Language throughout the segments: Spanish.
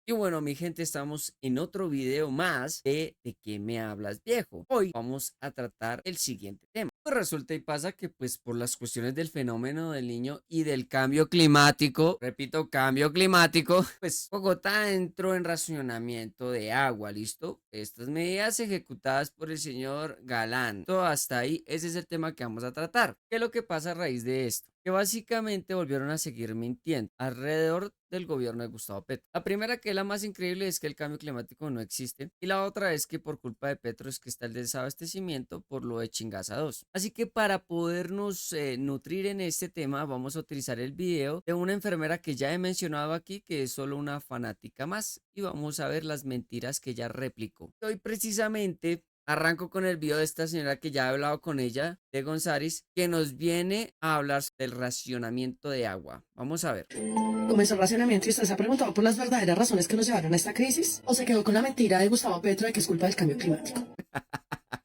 Y bueno, mi gente, estamos en otro video más ¿De qué me hablas, viejo? Hoy vamos a tratar el siguiente tema. Pues resulta y pasa que pues por las cuestiones del fenómeno del niño y del cambio climático, repito, cambio climático, pues Bogotá entró en racionamiento de agua, ¿listo? Estas medidas ejecutadas por el señor Galán. Todo hasta ahí, ese es el tema que vamos a tratar. ¿Qué es lo que pasa a raíz de esto? Que básicamente volvieron a seguir mintiendo alrededor del gobierno de Gustavo Petro. La primera, que es la más increíble, es que el cambio climático no existe, y la otra es que por culpa de Petro es que está el desabastecimiento por lo de Chingaza 2. Así que para podernos nutrir en este tema, vamos a utilizar el video de una enfermera que ya he mencionado aquí, que es solo una fanática más, y vamos a ver las mentiras que ella replicó. Hoy precisamente arranco con el video de esta señora que ya he hablado con ella, de González, que nos viene a hablar del racionamiento de agua. Vamos a ver. Comenzó el racionamiento y usted se ha preguntado por las verdaderas razones que nos llevaron a esta crisis, o se quedó con la mentira de Gustavo Petro de que es culpa del cambio climático.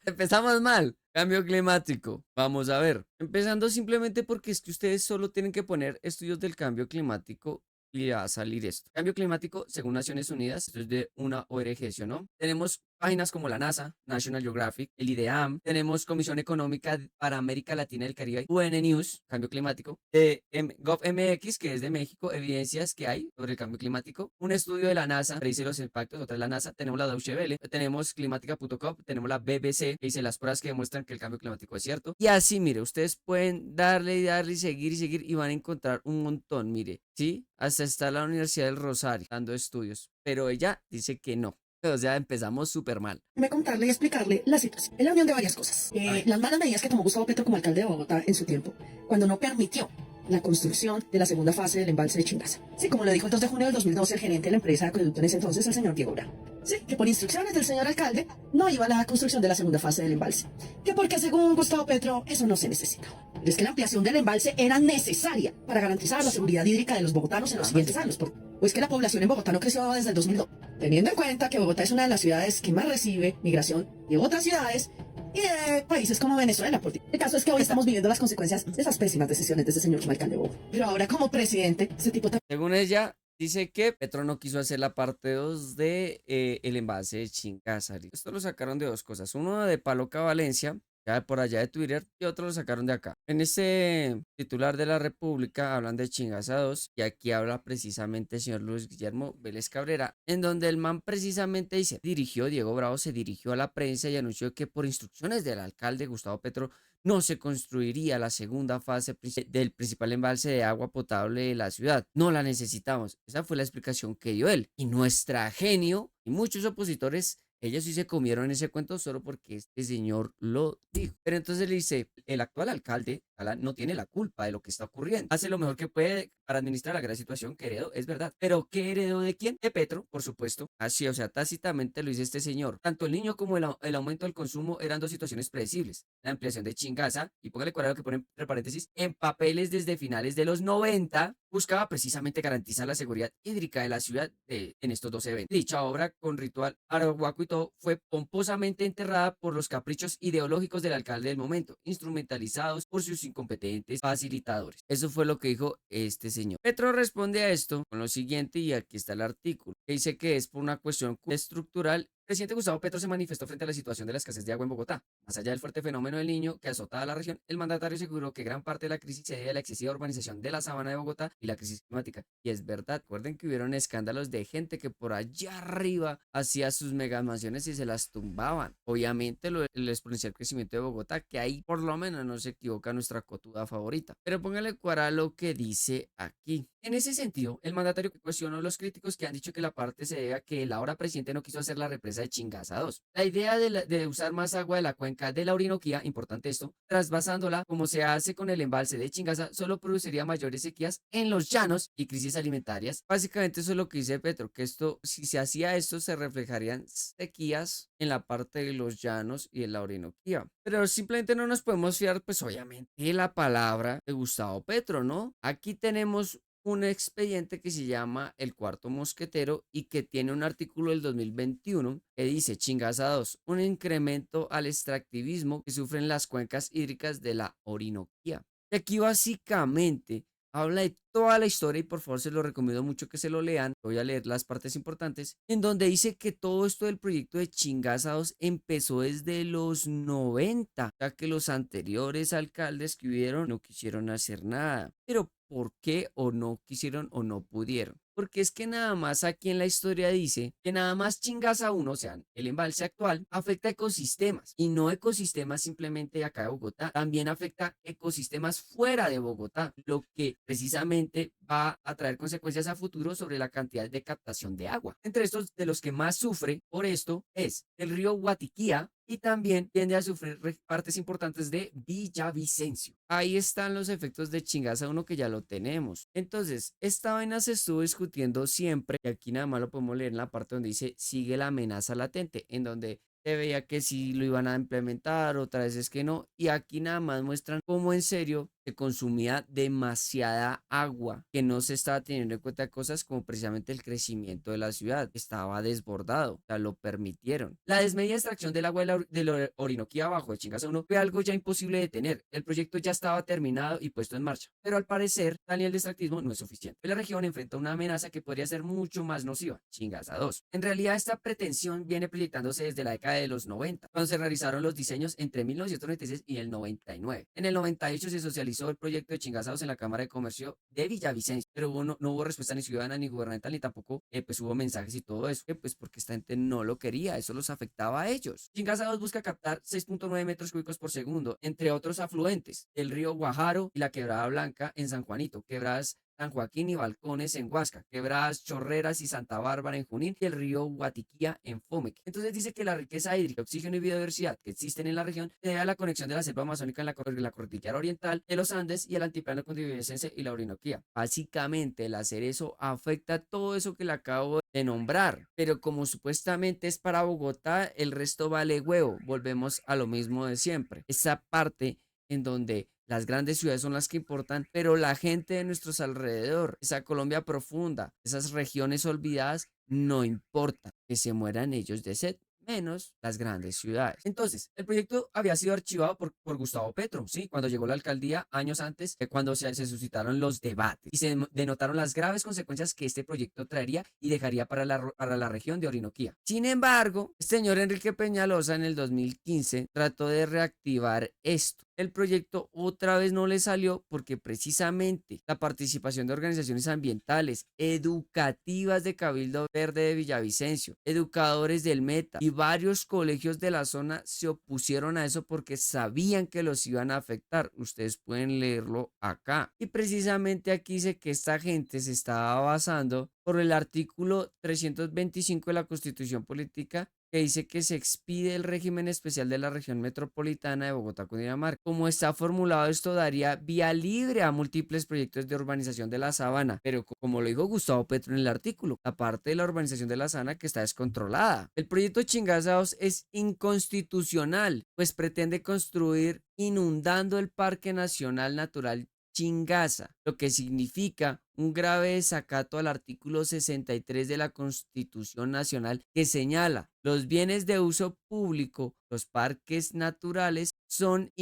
Empezamos mal. Cambio climático. Vamos a ver. Empezando simplemente porque es que ustedes solo tienen que poner estudios del cambio climático y va a salir esto. Cambio climático, según Naciones Unidas, esto es de una ONG, ¿sí o no? Tenemos páginas como la NASA, National Geographic, el IDEAM, tenemos Comisión Económica para América Latina y el Caribe, UN News, cambio climático, GovMX, que es de México, evidencias que hay sobre el cambio climático, un estudio de la NASA, predice los impactos, otra es la NASA, tenemos la Deutsche Welle, tenemos climática.com, tenemos la BBC, que dice las pruebas que demuestran que el cambio climático es cierto, y así, mire, ustedes pueden darle y darle y seguir, y van a encontrar un montón, mire, ¿sí? Hasta está la Universidad del Rosario dando estudios, pero ella dice que no. O sea, empezamos súper mal. Me contarle y explicarle la situación. Es la unión de varias cosas. A ver. Las malas medidas que tomó Gustavo Petro como alcalde de Bogotá en su tiempo, cuando no permitió la construcción de la segunda fase del embalse de Chingaza. Sí, como lo dijo el 2 de junio del 2012 el gerente de la empresa de acueducto en ese entonces, el señor Diego Bravo. Sí, que por instrucciones del señor alcalde no iba a la construcción de la segunda fase del embalse. Que porque según Gustavo Petro eso no se necesitaba. Pero es que la ampliación del embalse era necesaria para garantizar la seguridad hídrica de los bogotanos en los siguientes años. Pues que la población en Bogotá no creció desde el 2002. Teniendo en cuenta que Bogotá es una de las ciudades que más recibe migración de otras ciudades y de países como Venezuela. El caso es que hoy estamos viviendo las consecuencias de esas pésimas decisiones de ese señor como alcalde de Bogotá. Pero ahora como presidente, ese tipo Según ella, dice que Petro no quiso hacer la parte 2 de el envase de Chingaza. Esto lo sacaron de dos cosas. Uno de Paloca Valencia, ya por allá de Twitter, y otro lo sacaron de acá. En este titular de la República hablan de Chingaza 2, y aquí habla precisamente el señor Luis Guillermo Vélez Cabrera, en donde el man precisamente dice, Diego Bravo se dirigió a la prensa y anunció que por instrucciones del alcalde Gustavo Petro no se construiría la segunda fase del principal embalse de agua potable de la ciudad. No la necesitamos. Esa fue la explicación que dio él. Y nuestra genio y muchos opositores, ellos sí se comieron ese cuento solo porque este señor lo dijo. Pero entonces le dice, el actual alcalde Galán no tiene la culpa de lo que está ocurriendo. Hace lo mejor que puede para administrar la gran situación que heredó, es verdad. Pero ¿qué heredó de quién? De Petro, por supuesto. Así, o sea, tácitamente lo dice este señor. Tanto el niño como el aumento del consumo eran dos situaciones predecibles. La ampliación de Chingaza, y póngale cuidado que pone entre paréntesis, en papeles desde finales de los 90, buscaba precisamente garantizar la seguridad hídrica de la ciudad en estos dos eventos. Dicha obra, con ritual arahuaco y todo, fue pomposamente enterrada por los caprichos ideológicos del alcalde del momento, instrumentalizados por sus incompetentes facilitadores. Eso fue lo que dijo este señor. Petro responde a esto con lo siguiente, y aquí está el artículo, que dice que es por una cuestión estructural. El presidente Gustavo Petro se manifestó frente a la situación de la escasez de agua en Bogotá. Más allá del fuerte fenómeno del niño que azotaba la región, el mandatario aseguró que gran parte de la crisis se debe a la excesiva urbanización de la sabana de Bogotá y la crisis climática. Y es verdad, recuerden que hubieron escándalos de gente que por allá arriba hacía sus megamansiones y se las tumbaban. Obviamente el exponencial crecimiento de Bogotá, que ahí por lo menos no se equivoca nuestra cotuda favorita. Pero póngale cuara a lo que dice aquí. En ese sentido, el mandatario cuestionó a los críticos que han dicho que la parte se debe a que el ahora presidente no quiso hacer la represa de Chingaza 2. La idea de usar más agua de la cuenca de la Orinoquía, importante esto, trasvasándola como se hace con el embalse de Chingaza, solo produciría mayores sequías en los llanos y crisis alimentarias. Básicamente eso es lo que dice Petro, que esto, si se hacía esto, se reflejarían sequías en la parte de los llanos y en la Orinoquía. Pero simplemente no nos podemos fiar, pues obviamente, de la palabra de Gustavo Petro, ¿no? Aquí tenemos un expediente que se llama El Cuarto Mosquetero y que tiene un artículo del 2021 que dice Chingaza 2, un incremento al extractivismo que sufren las cuencas hídricas de la Orinoquía. Y aquí básicamente habla de toda la historia y por favor se lo recomiendo mucho que se lo lean. Voy a leer las partes importantes, en donde dice que todo esto del proyecto de Chingaza 2 empezó desde los 90, ya que los anteriores alcaldes que hubieron no quisieron hacer nada. Pero ¿por qué o no quisieron o no pudieron? Porque es que nada más aquí en la historia dice que nada más Chingaza 1, o sea, el embalse actual, afecta ecosistemas y no ecosistemas simplemente acá de Bogotá, también afecta ecosistemas fuera de Bogotá, lo que precisamente va a traer consecuencias a futuro sobre la cantidad de captación de agua. Entre estos, de los que más sufre por esto es el río Guatiquía, y también tiende a sufrir partes importantes de Villavicencio. Ahí están los efectos de Chingaza 1 que ya lo tenemos. Entonces, esta vaina se estuvo discutiendo siempre, y aquí nada más lo podemos leer en la parte donde dice sigue la amenaza latente, en donde se veía que sí lo iban a implementar, otras veces que no, y aquí nada más muestran cómo en serio se consumía demasiada agua, que no se estaba teniendo en cuenta cosas como precisamente el crecimiento de la ciudad, estaba desbordado, o sea, lo permitieron. La desmedida extracción del agua de la Orinoquía abajo de Chingaza 1 fue algo ya imposible de detener, el proyecto ya estaba terminado y puesto en marcha, pero al parecer, tal nivel de extractivismo no es suficiente. La región enfrenta una amenaza que podría ser mucho más nociva, Chingaza 2. En realidad, esta pretensión viene proyectándose desde la década de los 90, cuando se realizaron los diseños entre 1996 y el 99. En el 98 se socializó el proyecto de Chingaza 2 en la Cámara de Comercio de Villavicencio, pero no hubo respuesta ni ciudadana ni gubernamental, ni tampoco pues hubo mensajes y todo eso, pues porque esta gente no lo quería, eso los afectaba a ellos. Chingaza 2 busca captar 6.9 metros cúbicos por segundo, entre otros afluentes, el río Guajaro y la Quebrada Blanca en San Juanito, quebradas San Joaquín y Balcones en Huasca, Quebradas Chorreras y Santa Bárbara en Junín y el río Guatiquía en Fomeque. Entonces dice que la riqueza hídrica, oxígeno y biodiversidad que existen en la región se debe a la conexión de la selva amazónica en la cordillera oriental de los Andes y el altiplano cundiboyacense y la Orinoquía. Básicamente el hacer eso afecta todo eso que le acabo de nombrar, pero como supuestamente es para Bogotá, el resto vale huevo. Volvemos a lo mismo de siempre. Esa parte en donde las grandes ciudades son las que importan, pero la gente de nuestros alrededor, esa Colombia profunda, esas regiones olvidadas, no importa que se mueran ellos de sed, menos las grandes ciudades. Entonces, el proyecto había sido archivado por Gustavo Petro, ¿sí? Cuando llegó a la alcaldía años antes, cuando se suscitaron los debates y se denotaron las graves consecuencias que este proyecto traería y dejaría para la región de Orinoquía. Sin embargo, el señor Enrique Peñalosa en el 2015 trató de reactivar esto. El proyecto otra vez no le salió porque precisamente la participación de organizaciones ambientales, educativas de Cabildo Verde de Villavicencio, educadores del Meta y varios colegios de la zona se opusieron a eso porque sabían que los iban a afectar. Ustedes pueden leerlo acá. Y precisamente aquí dice que esta gente se estaba basando por el artículo 325 de la Constitución Política, que dice que se expide el régimen especial de la región metropolitana de Bogotá, Cundinamarca. Como está formulado, esto daría vía libre a múltiples proyectos de urbanización de la sabana, pero como lo dijo Gustavo Petro en el artículo, la parte de la urbanización de la sabana que está descontrolada. El proyecto Chingazaos es inconstitucional, pues pretende construir inundando el Parque Nacional Natural Chingaza, lo que significa un grave desacato al artículo 63 de la Constitución Nacional que señala los bienes de uso público, los parques naturales son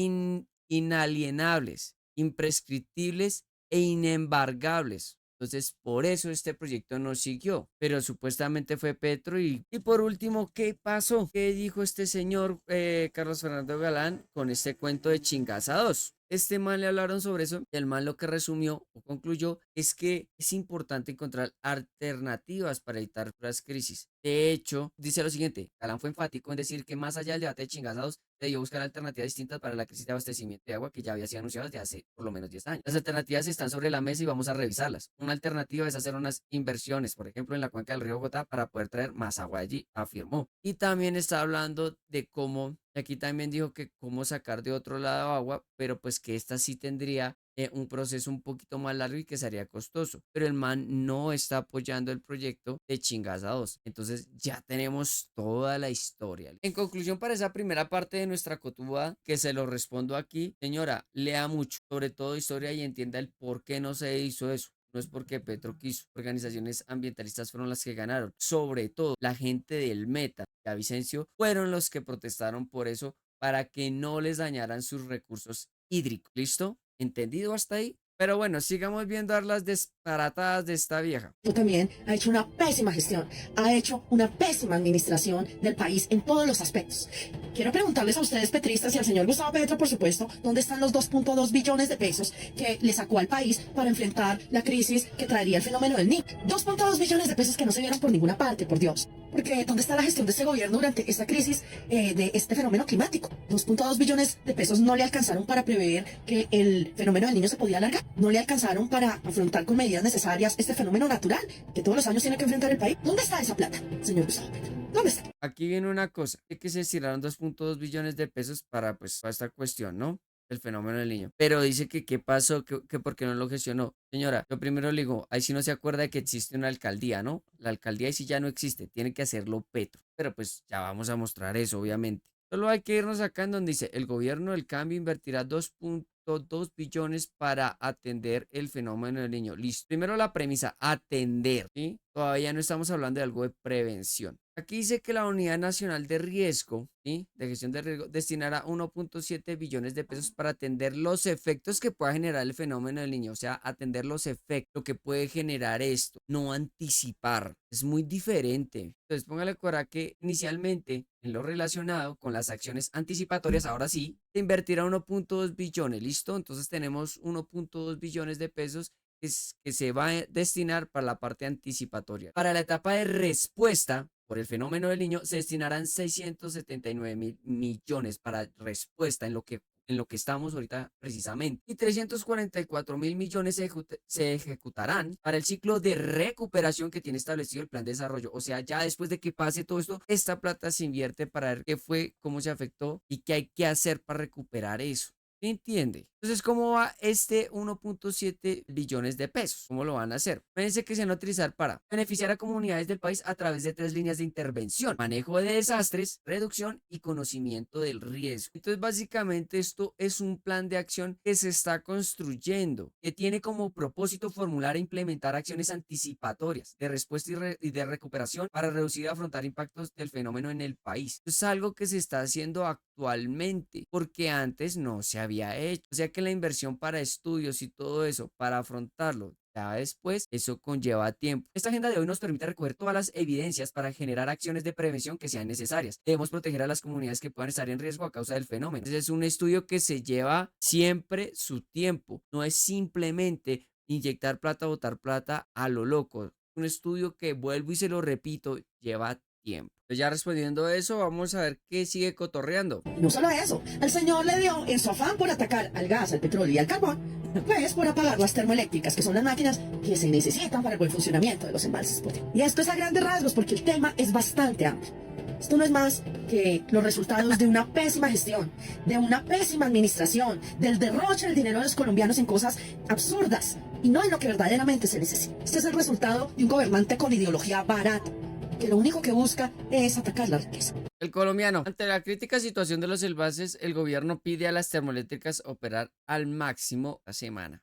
inalienables, imprescriptibles e inembargables. Entonces, por eso este proyecto no siguió, pero supuestamente fue Petro. Y por último, ¿qué pasó? ¿Qué dijo este señor Carlos Fernando Galán con este cuento de Chingaza 2? Este man le hablaron sobre eso y el man lo que resumió o concluyó es que es importante encontrar alternativas para evitar las crisis. De hecho, dice lo siguiente, Galán fue enfático en decir que más allá del debate de chingazados, se debió buscar alternativas distintas para la crisis de abastecimiento de agua que ya había sido anunciada desde hace por lo menos 10 años. Las alternativas están sobre la mesa y vamos a revisarlas. Una alternativa es hacer unas inversiones, por ejemplo, en la cuenca del río Bogotá para poder traer más agua allí, afirmó. Y también está hablando de cómo, aquí también dijo que cómo sacar de otro lado agua, pero pues que esta sí tendría un proceso un poquito más largo y que sería costoso, pero el man no está apoyando el proyecto de Chingaza 2. Entonces ya tenemos toda la historia. En conclusión, para esa primera parte de nuestra cotuba, que se lo respondo aquí, señora, lea mucho, sobre todo historia y entienda el por qué no se hizo eso. No es porque Petro quiso, organizaciones ambientalistas fueron las que ganaron. Sobre todo, la gente del Meta, de Vicencio, fueron los que protestaron por eso para que no les dañaran sus recursos hídricos. ¿Listo? ¿Entendido hasta ahí? Pero bueno, sigamos viendo las disparatadas de esta vieja. También ha hecho una pésima gestión, ha hecho una pésima administración del país en todos los aspectos. Quiero preguntarles a ustedes, petristas, y al señor Gustavo Petro, por supuesto, ¿dónde están los 2.2 billones de pesos que le sacó al país para enfrentar la crisis que traería el fenómeno del Niño? 2.2 billones de pesos que no se vieron por ninguna parte, por Dios. Porque ¿dónde está la gestión de este gobierno durante esta crisis de este fenómeno climático? 2.2 billones de pesos no le alcanzaron para prever que el fenómeno del Niño se podía alargar. No le alcanzaron para afrontar con medidas necesarias este fenómeno natural que todos los años tiene que enfrentar el país. ¿Dónde está esa plata, señor Gustavo Petro? ¿Dónde está? Aquí viene una cosa, de que se estiraron 2.2 billones de pesos para esta cuestión, ¿no? El fenómeno del Niño. Pero dice que qué pasó, que por qué no lo gestionó. Señora, yo primero le digo, ahí sí no se acuerda de que existe una alcaldía, ¿no? La alcaldía ahí sí ya no existe, tiene que hacerlo Petro. Pero pues ya vamos a mostrar eso, obviamente. Solo hay que irnos acá en donde dice, el gobierno del cambio invertirá 2.2 billones para atender el fenómeno del Niño. Listo. Primero la premisa, atender, ¿sí? Todavía no estamos hablando de algo de prevención. Aquí dice que la Unidad Nacional de Riesgo, ¿sí? De Gestión de Riesgo, destinará 1.7 billones de pesos para atender los efectos que pueda generar el fenómeno del Niño. O sea, atender los efectos, lo que puede generar esto, no anticipar. Es muy diferente. Entonces, póngale cuidado que inicialmente, en lo relacionado con las acciones anticipatorias, ahora sí, se invertirá 1.2 billones, ¿listo? Entonces tenemos 1.2 billones de pesos que se va a destinar para la parte anticipatoria. Para la etapa de respuesta por el fenómeno del Niño, se destinarán 679.000 millones para respuesta en lo que estamos ahorita precisamente. Y 344.000 millones se ejecutarán para el ciclo de recuperación que tiene establecido el plan de desarrollo. O sea, ya después de que pase todo esto, esta plata se invierte para ver qué fue, cómo se afectó y qué hay que hacer para recuperar eso. ¿Me entiende? Entonces, ¿cómo va este 1.7 billones de pesos? ¿Cómo lo van a hacer? Fíjense que se van a utilizar para beneficiar a comunidades del país a través de 3 líneas de intervención: manejo de desastres, reducción y conocimiento del riesgo. Entonces, básicamente esto es un plan de acción que se está construyendo, que tiene como propósito formular e implementar acciones anticipatorias de respuesta y de recuperación para reducir y afrontar impactos del fenómeno en el país. Esto es algo que se está haciendo actualmente, porque antes no se había hecho. O sea que la inversión para estudios y todo eso, para afrontarlo ya después, eso conlleva tiempo. Esta agenda de hoy nos permite recoger todas las evidencias para generar acciones de prevención que sean necesarias. Debemos proteger a las comunidades que puedan estar en riesgo a causa del fenómeno. Entonces es un estudio que se lleva siempre su tiempo. No es simplemente inyectar plata, botar plata a lo loco. Un estudio que, vuelvo y se lo repito, lleva tiempo. Pues ya respondiendo a eso, vamos a ver qué sigue cotorreando. No solo eso, al señor le dio, en su afán por atacar al gas, al petróleo y al carbón, pues por apagar las termoeléctricas, que son las máquinas que se necesitan para el buen funcionamiento de los embalses. Y esto es a grandes rasgos porque el tema es bastante amplio. Esto no es más que los resultados de una pésima gestión, de una pésima administración, del derroche del dinero de los colombianos en cosas absurdas y no en lo que verdaderamente se necesita. Este es el resultado de un gobernante con ideología barata, que lo único que busca es atacar la riqueza. El colombiano. Ante la crítica situación de los embalses, el gobierno pide a las termoeléctricas operar al máximo la semana.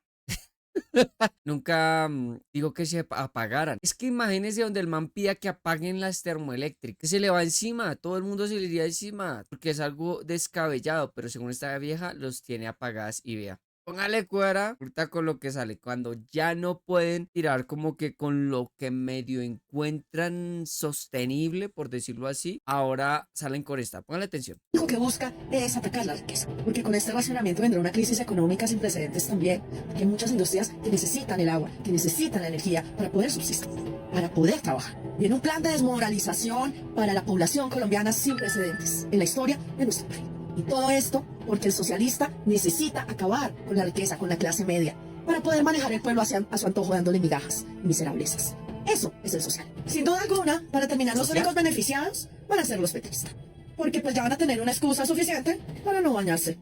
Nunca digo que se apagaran. Es que imagínense donde el man pida que apaguen las termoeléctricas. Se le va encima, todo el mundo se le iría encima, porque es algo descabellado, pero según esta vieja, los tiene apagadas y vea. Póngale cuera, ahorita con lo que sale, cuando ya no pueden tirar como que con lo que medio encuentran sostenible, por decirlo así, ahora salen con esta. Póngale atención. Lo único que busca es atacar la riqueza, porque con este racionamiento vendrá una crisis económica sin precedentes también, porque hay muchas industrias que necesitan el agua, que necesitan la energía para poder subsistir, para poder trabajar. Viene un plan de desmoralización para la población colombiana sin precedentes en la historia de nuestro país. Y todo esto porque el socialista necesita acabar con la riqueza, con la clase media, para poder manejar el pueblo a su antojo dándole migajas y miserablezas. Eso es el social. Sin duda alguna, para terminar, los únicos beneficiados van a ser los petristas, porque pues ya van a tener una excusa suficiente para no bañarse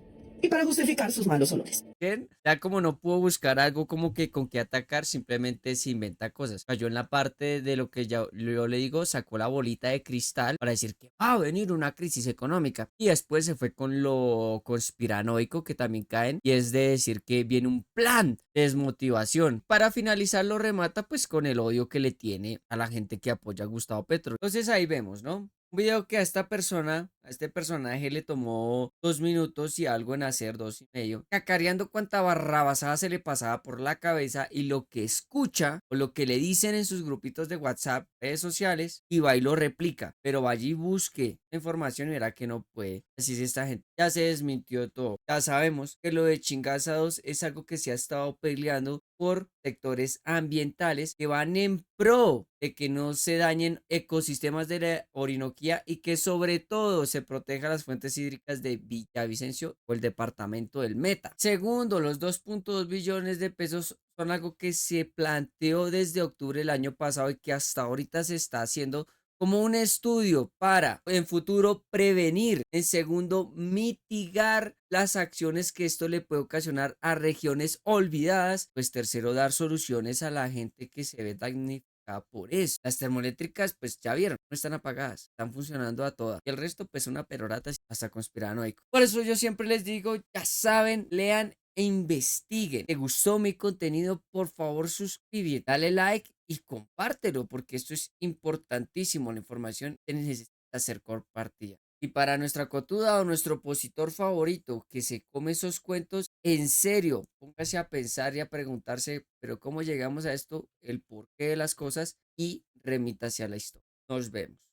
y para justificar sus malos olores. Bien, ya como no pudo buscar algo como que con qué atacar, simplemente se inventa cosas. Cayó en la parte de lo que yo le digo, sacó la bolita de cristal para decir que va a venir una crisis económica. Y después se fue con lo conspiranoico que también caen, y es de decir que viene un plan de desmotivación. Para finalizar lo remata pues con el odio que le tiene a la gente que apoya a Gustavo Petro. Entonces ahí vemos, ¿no? Un video que a esta persona, a este personaje le tomó 2 minutos y algo en hacer, 2 y medio, cacareando cuánta barrabasada se le pasaba por la cabeza y lo que escucha o lo que le dicen en sus grupitos de WhatsApp, redes sociales, y va y lo replica. Pero vaya y busque la información y verá que no puede. Así es esta gente. Ya se desmintió todo. Ya sabemos que lo de Chingaza 2 es algo que se ha estado peleando por sectores ambientales que van en pro de que no se dañen ecosistemas de la Orinoquía y que sobre todo se proteja las fuentes hídricas de Villavicencio o el departamento del Meta. Segundo, los 2.2 billones de pesos son algo que se planteó desde octubre del año pasado y que hasta ahorita se está haciendo como un estudio para en futuro prevenir, en segundo, mitigar las acciones que esto le puede ocasionar a regiones olvidadas, pues tercero, dar soluciones a la gente que se ve damnificada por eso. Las termoeléctricas, pues ya vieron, no están apagadas, están funcionando a todas. Y el resto, pues una perorata hasta conspiranoico. Por eso yo siempre les digo, ya saben, lean e investiguen. ¿Te gustó mi contenido? Por favor, suscríbete, dale like y compártelo, porque esto es importantísimo. La información que necesita ser compartida. Y para nuestra cotuda o nuestro opositor favorito que se come esos cuentos, en serio, póngase a pensar y a preguntarse, pero ¿cómo llegamos a esto? El porqué de las cosas y remítase a la historia. Nos vemos.